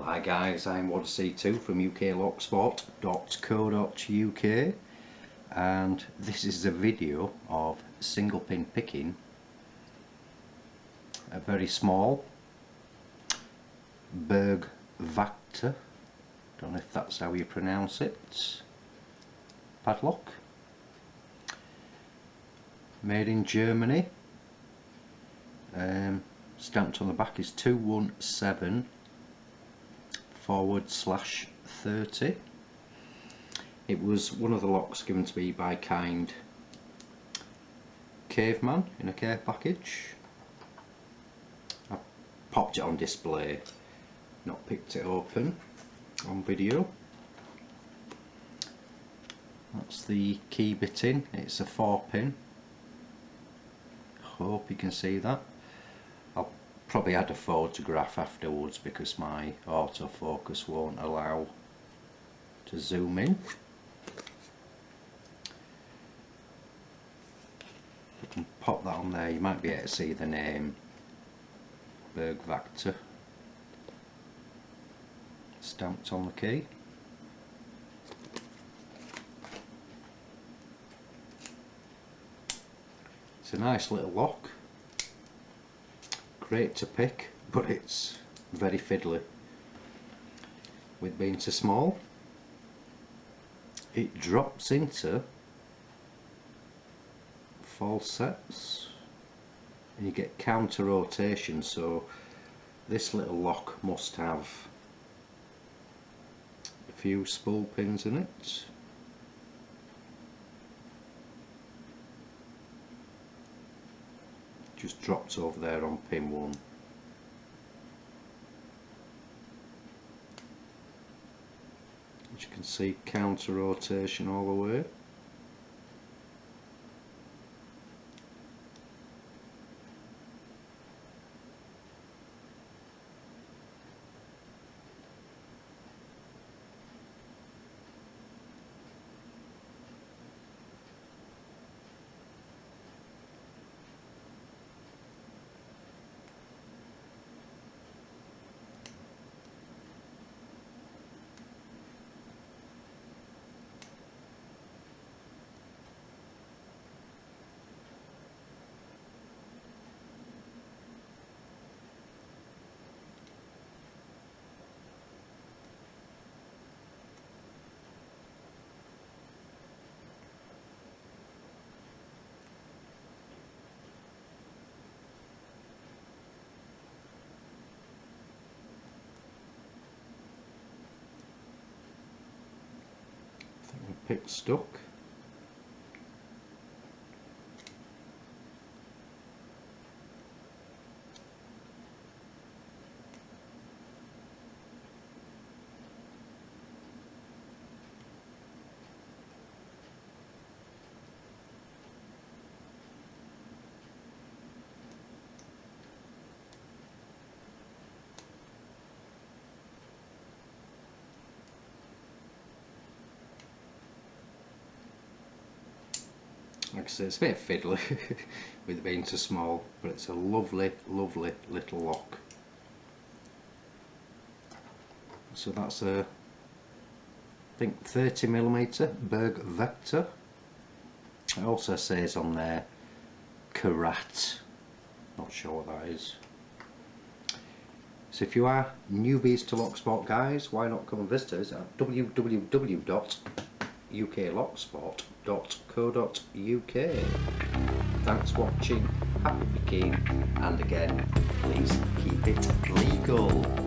Hi guys, I'm WACHTER from uklocksport.co.uk, and this is a video of single pin picking a very small BURG WACHTER, don't know if that's how you pronounce it, padlock, made in Germany. Stamped on the back is 217/30. It was one of the locks given to me by kind caveman in a care package. I popped it on display, not picked it open on video. That's the key bit in, it's a 4-pin. Hope you can see that. I'll probably add a photograph afterwards because my autofocus won't allow to zoom in. You can pop that on there, you might be able to see the name BURG WACHTER stamped on the key. It's a nice little lock, great to pick, but it's very fiddly with being too small. It drops into false sets and you get counter rotation, so this little lock must have a few spool pins in it. Just dropped over there on pin 1. As you can see, counter rotation all the way. Pick stuck. Like I say, it's a bit fiddly with it being too small, but it's a lovely, lovely little lock. So that's a, I think, 30mm BURG WACHTER. It also says on there Karat, not sure what that is. So if you are newbies to locksport, guys, why not come and visit us at www.uklocksport.co.uk. Thanks for watching, happy picking, and again, please keep it legal.